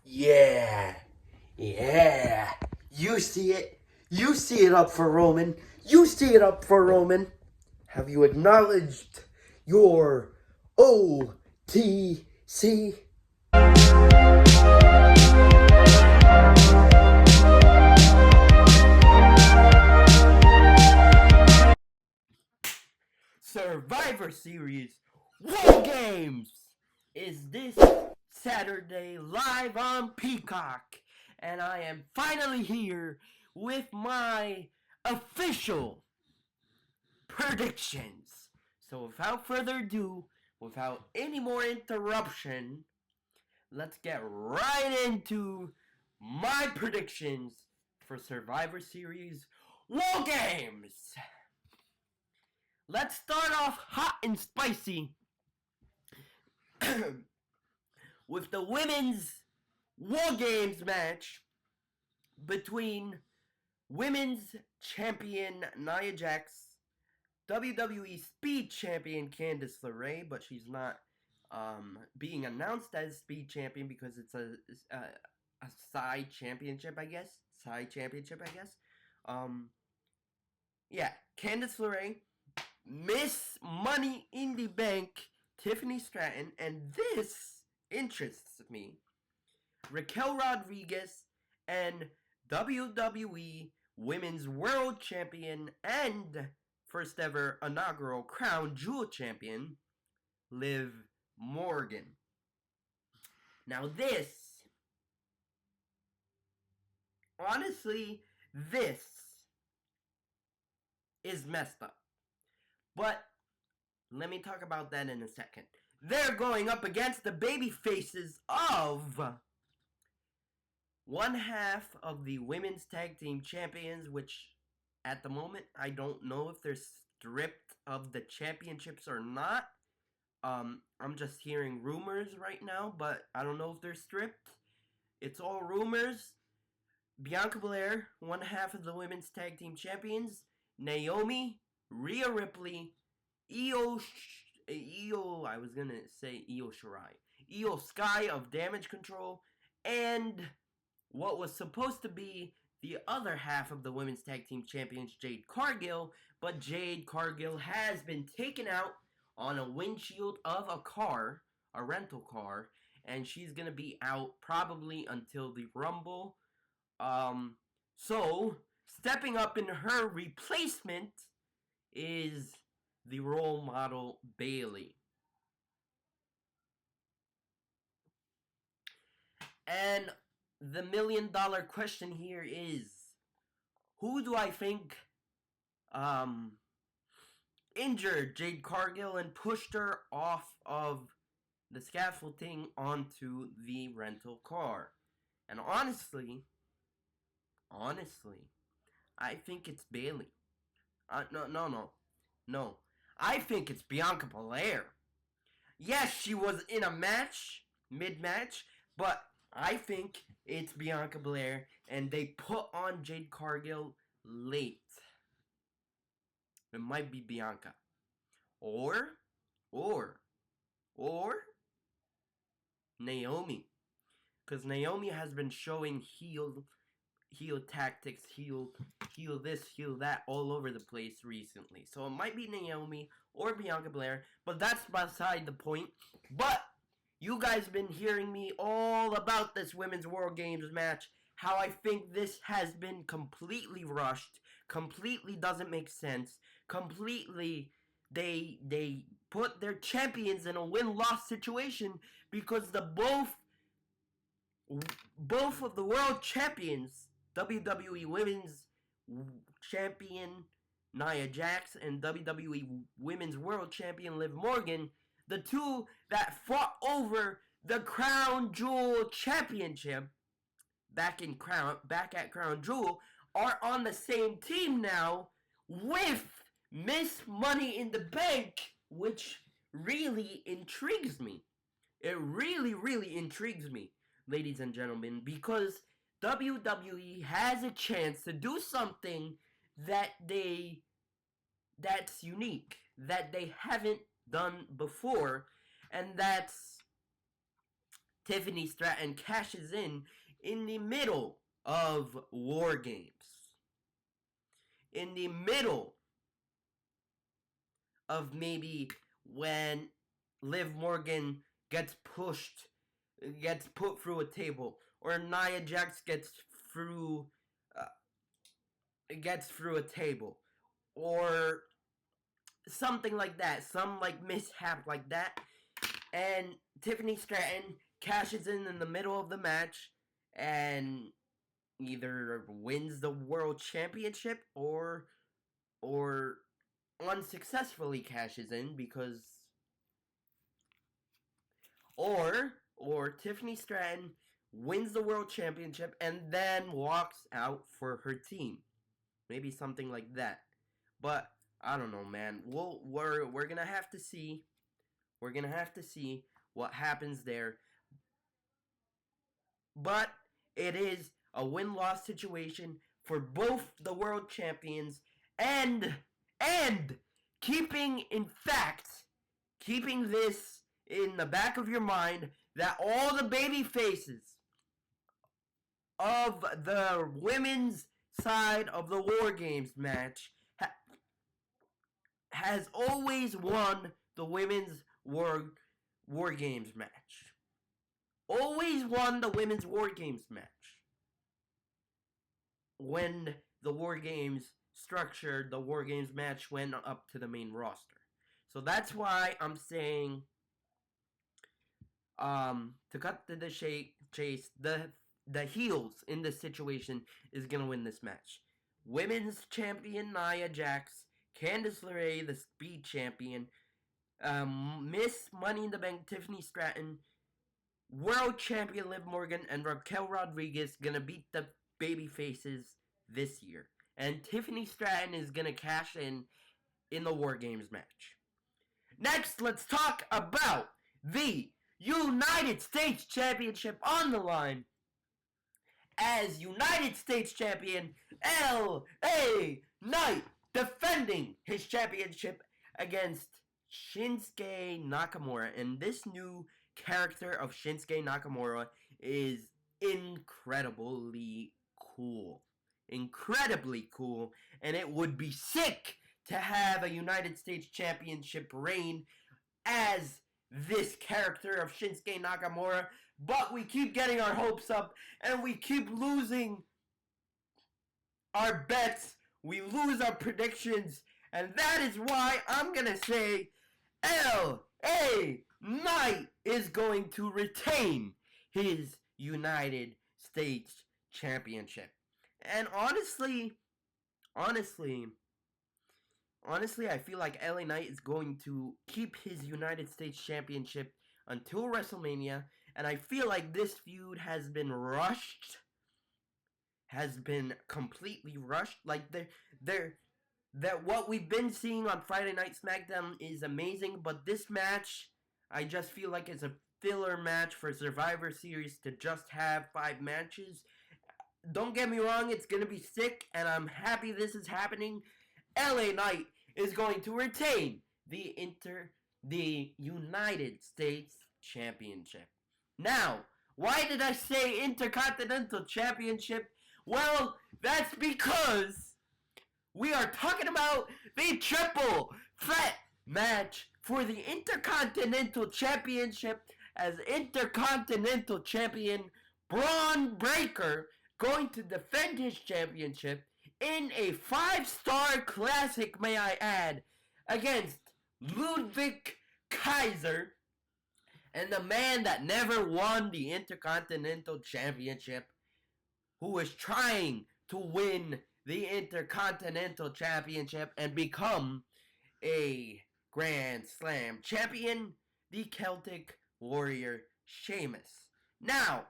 Yeah, yeah. You see it. You see it up for Roman. You see it up for Roman. Have you acknowledged your OTC? Survivor Series War Games is this Saturday live on Peacock. And I am finally here with my official predictions. So without further ado, without any more interruption, let's get right into my predictions for Survivor Series War Games. Let's start off hot and spicy with the women's War Games match between women's champion Nia Jax, WWE Speed Champion Candice LeRae, but she's not being announced as Speed Champion because it's a side championship, I guess. Side championship, I guess. Yeah, Candice LeRae, Miss Money in the Bank, Tiffany Stratton, and this interests me. Raquel Rodriguez and WWE Women's World Champion and first ever inaugural Crown Jewel Champion, Liv Morgan. Now honestly, this is messed up. But let me talk about that in a second. They're going up against the baby faces of one half of the women's tag team champions, which at the moment I don't know if they're stripped of the championships or not. I'm just hearing rumors right now, but I don't know if they're stripped. It's all rumors. Bianca Belair, one half of the women's tag team champions. Naomi, Rhea Ripley, I was gonna say Io Shirai. Io Sky of Damage Control, and what was supposed to be the other half of the women's tag team champions, Jade Cargill, but Jade Cargill has been taken out on a windshield of a car, a rental car, and she's gonna be out probably until the Rumble. So stepping up in her replacement is the role model Bayley. And the $1,000,000 question here is, who do I think injured Jade Cargill and pushed her off of the scaffolding onto the rental car? And honestly, I think it's Bayley. No. I think it's Bianca Belair. Yes, she was in a match, mid-match, but I think it's Bianca Belair, and they put on Jade Cargill late. It might be Bianca. Or Naomi. Because Naomi has been showing heel tactics, heel this, heel that, all over the place recently. So it might be Naomi or Bianca Belair, but that's beside the point. But you guys been hearing me all about this Women's World Games match, how I think this has been completely rushed, completely doesn't make sense, completely they put their champions in a win-loss situation because both of the world champions, WWE Women's Champion Nia Jax and WWE Women's World Champion Liv Morgan, the two that fought over the Crown Jewel Championship back at Crown Jewel, are on the same team now with Miss Money in the Bank, which really intrigues me. It really intrigues me, ladies and gentlemen, because WWE has a chance to do something that's unique, that they haven't done before, and that's Tiffany Stratton cashes in the middle of War Games. In the middle of maybe when Liv Morgan gets put through a table, or Nia Jax gets through a table, or something like that, some like mishap like that, and Tiffany Stratton cashes in the middle of the match and either wins the world championship or unsuccessfully cashes in because or Tiffany Stratton wins the world championship and then walks out for her team. Maybe something like that. But I don't know, man. We're gonna have to see. We're gonna have to see what happens there. But it is a win-loss situation for both the world champions, and keeping this in the back of your mind that all the baby faces of the women's side of the War Games match has always won the women's War Games match. Always won the women's War Games match. When the War Games structured, the War Games match went up to the main roster. So that's why I'm saying, to cut to the chase, the heels in this situation is going to win this match. Women's champion Nia Jax, Candice LeRae, the Speed champion, Miss Money in the Bank Tiffany Stratton, world champion Liv Morgan, and Raquel Rodriguez gonna beat the baby faces this year. And Tiffany Stratton is gonna cash in the War Games match. Next, let's talk about the United States Championship on the line. As United States Champion, LA Knight defending his championship against Shinsuke Nakamura. And this new character of Shinsuke Nakamura is incredibly cool. Incredibly cool. And it would be sick to have a United States Championship reign as this character of Shinsuke Nakamura. But we keep getting our hopes up and we keep losing our bets. We lose our predictions. And that is why I'm going to say LA Knight is going to retain his United States Championship. And honestly, I feel like LA Knight is going to keep his United States Championship until WrestleMania. And I feel like this feud has been rushed. Has been completely rushed. Like, that what we've been seeing on Friday Night SmackDown is amazing, but this match, I just feel like it's a filler match for Survivor Series to just have 5 matches. Don't get me wrong, it's going to be sick, and I'm happy this is happening. LA Knight is going to retain the United States Championship. Now, why did I say Intercontinental Championship? Well, that's because we are talking about the triple threat match for the Intercontinental Championship, as Intercontinental Champion Braun Breaker going to defend his championship in a 5-star classic, may I add, against Ludwig Kaiser, and the man that never won the Intercontinental Championship, who is trying to win the Intercontinental Championship and become a Grand Slam champion, the Celtic Warrior Sheamus. Now,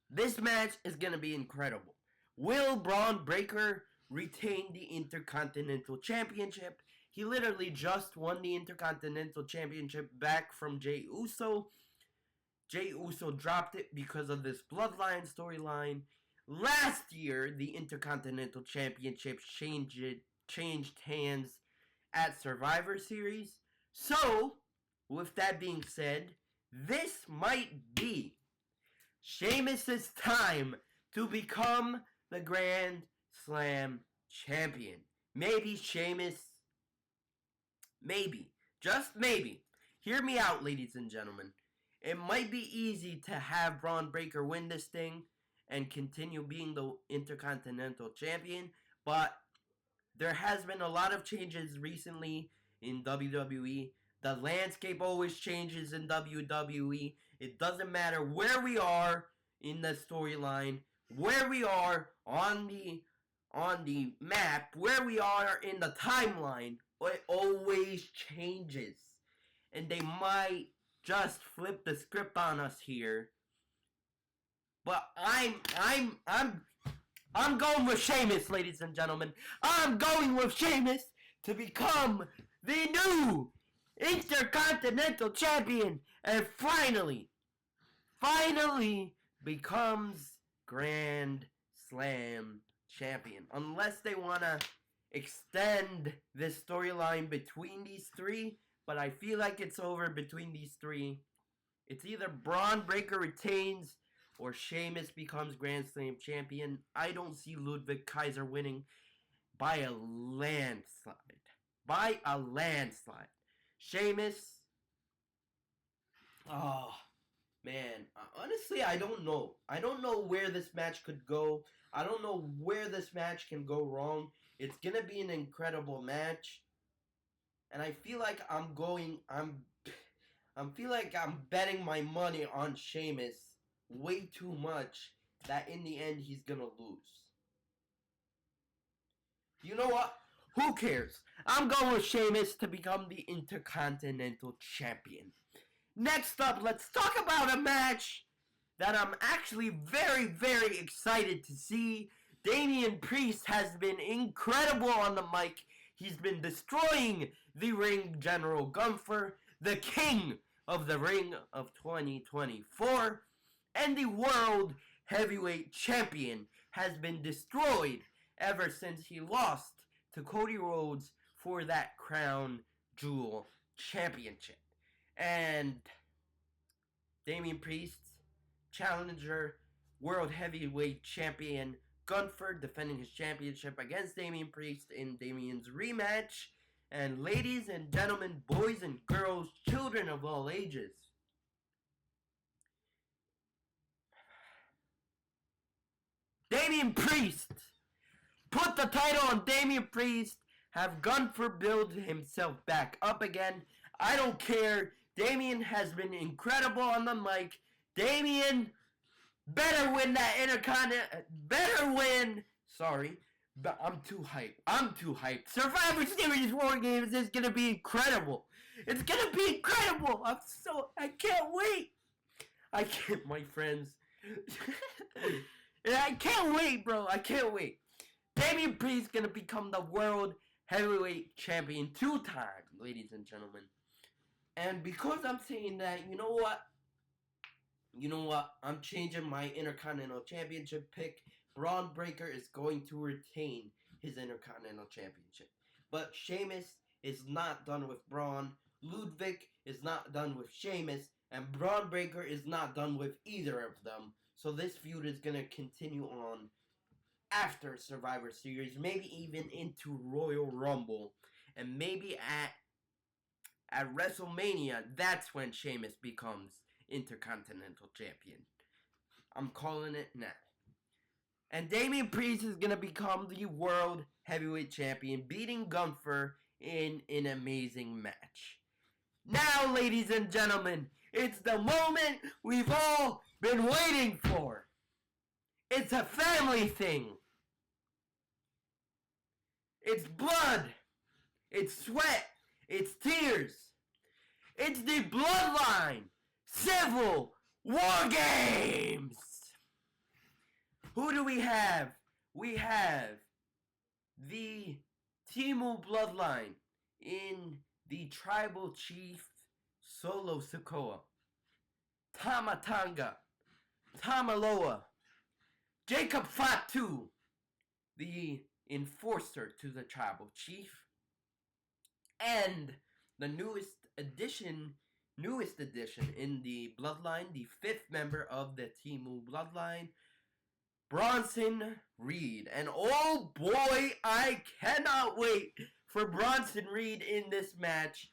this match is going to be incredible. Will Braun Breaker retain the Intercontinental Championship? He literally just won the Intercontinental Championship back from Jey Uso. Jey Uso dropped it because of this Bloodline storyline. Last year, the Intercontinental Championship changed hands at Survivor Series. So, with that being said, this might be Sheamus' time to become the Grand Slam champion. Maybe Sheamus, maybe, just maybe. Hear me out, ladies and gentlemen. It might be easy to have Braun Breaker win this thing and continue being the Intercontinental Champion, but there has been a lot of changes recently in WWE. The landscape always changes in WWE. It doesn't matter where we are in the storyline, where we are on the map, where we are in the timeline. It always changes, and they might just flip the script on us here. But I'm going with Sheamus, ladies and gentlemen. I'm going with Sheamus to become the new Intercontinental Champion and finally becomes Grand Slam Champion. Unless they want to extend this storyline between these three, but I feel like it's over between these three. It's either Braun Breaker retains or Sheamus becomes Grand Slam champion. I don't see Ludwig Kaiser winning by a landslide. By a landslide. Sheamus. Oh, man. Honestly, I don't know. I don't know where this match could go. I don't know where this match can go wrong. It's going to be an incredible match. And I feel like I'm betting my money on Sheamus way too much that in the end he's gonna lose. You know what? Who cares? I'm going with Sheamus to become the Intercontinental Champion. Next up, let's talk about a match that I'm actually very, very excited to see. Damian Priest has been incredible on the mic. He's been destroying the ring General Gunther, the king of the ring of 2024, and the World Heavyweight Champion has been destroyed ever since he lost to Cody Rhodes for that Crown Jewel Championship. And Damian Priest, challenger, World Heavyweight Champion Gunther, defending his championship against Damian Priest in Damian's rematch. And ladies and gentlemen, boys and girls, children of all ages, Damian Priest! Put the title on Damian Priest. Have Gunther build himself back up again. I don't care. Damian has been incredible on the mic. Damian better win that Intercontinental. Better win. Sorry. But I'm too hyped. Survivor Series War Games is going to be incredible. It's going to be incredible. I can't wait. I can't, my friends. I can't wait, bro. I can't wait. Damian Priest gonna become the World Heavyweight Champion 2 times, ladies and gentlemen. And because I'm saying that, you know what? I'm changing my Intercontinental Championship pick. Braun Breaker is going to retain his Intercontinental Championship. But Sheamus is not done with Braun. Ludwig is not done with Sheamus. And Braun Breaker is not done with either of them. So this feud is going to continue on after Survivor Series, maybe even into Royal Rumble, and maybe at WrestleMania, that's when Sheamus becomes Intercontinental Champion. I'm calling it now. And Damian Priest is going to become the World Heavyweight Champion, beating Gunther in an amazing match. Now, ladies and gentlemen, it's the moment we've all been waiting for. It's a family thing. It's blood. It's sweat. It's tears. It's the Bloodline Civil War Games. Who do we have? We have the Timu Bloodline in the Tribal Chief Solo Sikoa, Tama Tonga, Tamaloa, Jacob Fatu, the enforcer to the Tribal Chief, and the newest addition newest addition in the Bloodline, the 5th member of the Temu Bloodline, Bronson Reed. And oh boy, I cannot wait for Bronson Reed in this match,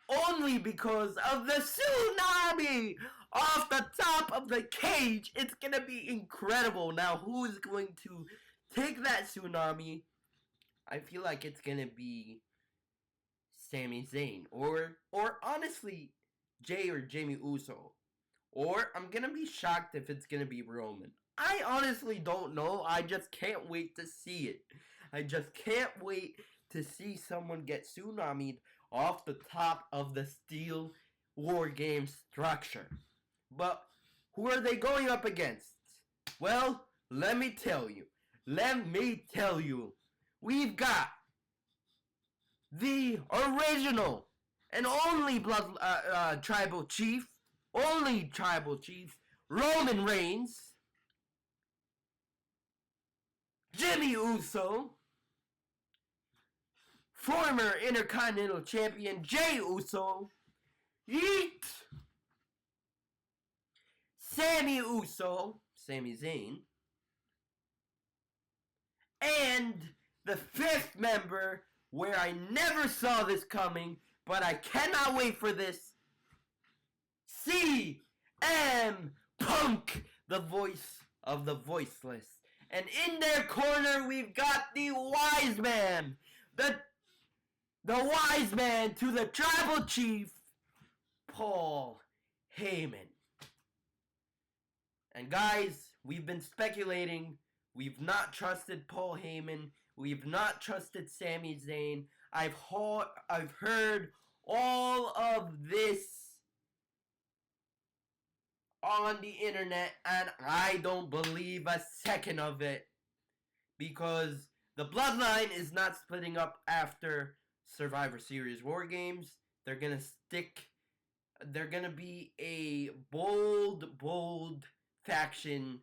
only because of the tsunami off the top of the cage. It's gonna be incredible. Now, who is going to take that tsunami? I feel like it's gonna be Sami Zayn, or honestly, Jay or Jamie Uso. Or I'm gonna be shocked if it's gonna be Roman. I honestly don't know. I just can't wait to see it. I just can't wait to see someone get tsunamied off the top of the steel war game structure. But who are they going up against? Well, let me tell you. We've got the original and only tribal chief, Roman Reigns, Jimmy Uso, former Intercontinental Champion Jay Uso, Yeet, Sami Uso, Sami Zayn, and the 5th member, where I never saw this coming, but I cannot wait for this, CM Punk, the voice of the voiceless. And in their corner, we've got the wise man, the wise man to the tribal chief, Paul Heyman. And guys, we've been speculating. We've not trusted Paul Heyman. We've not trusted Sami Zayn. I've heard all of this on the internet, and I don't believe a second of it, because the Bloodline is not splitting up after Survivor Series War Games. They're gonna be a bold faction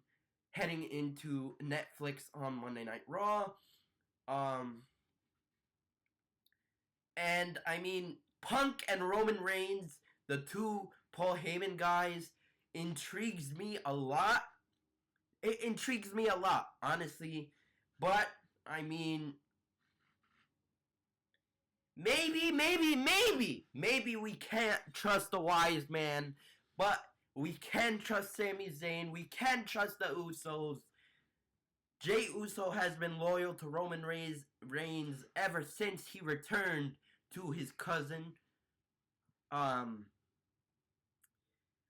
heading into Netflix on Monday Night Raw. And I mean, Punk and Roman Reigns, the two Paul Heyman guys, intrigues me a lot. It intrigues me a lot, honestly. But, I mean, maybe we can't trust the wise man, but we can trust Sami Zayn. We can trust the Usos. Jay Uso has been loyal to Roman Reigns ever since he returned to his cousin.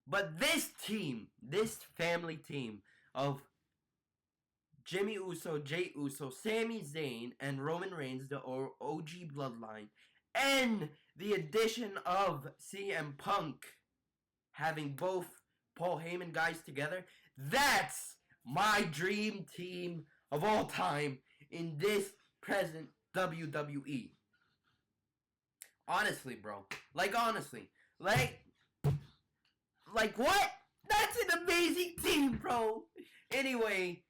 But this family team of Jimmy Uso, Jay Uso, Sami Zayn, and Roman Reigns, the OG Bloodline, and the addition of CM Punk, having both Paul Heyman guys together, that's my dream team of all time in this present WWE. Honestly, bro. Honestly. What? That's an amazing team, bro. Anyway,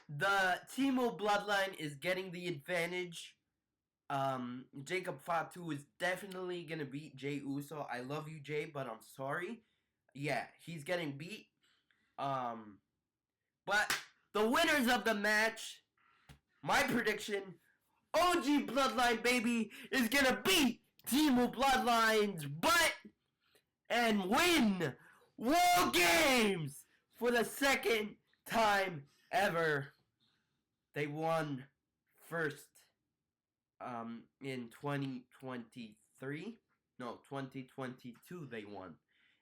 the Temu Bloodline is getting the advantage. Jacob Fatu is definitely gonna beat Jay Uso. I love you, Jay, but I'm sorry. Yeah, he's getting beat. But the winners of the match, my prediction, OG Bloodline, baby, is gonna beat Temu Bloodline's butt and win War Games for the 2nd time ever. They won first in 2023. No, 2022 they won.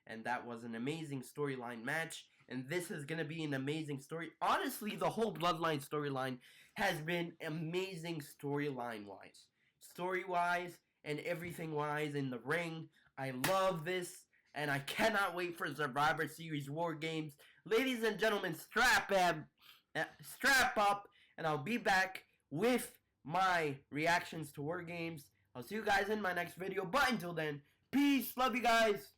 And that was an amazing storyline match. And this is going to be an amazing story. Honestly, the whole Bloodline storyline has been amazing storyline-wise. Story-wise and everything-wise in the ring. I love this. And I cannot wait for Survivor Series War Games. Ladies and gentlemen, strap up. And I'll be back with my reactions to War Games. I'll see you guys in my next video. But until then, peace. Love you guys.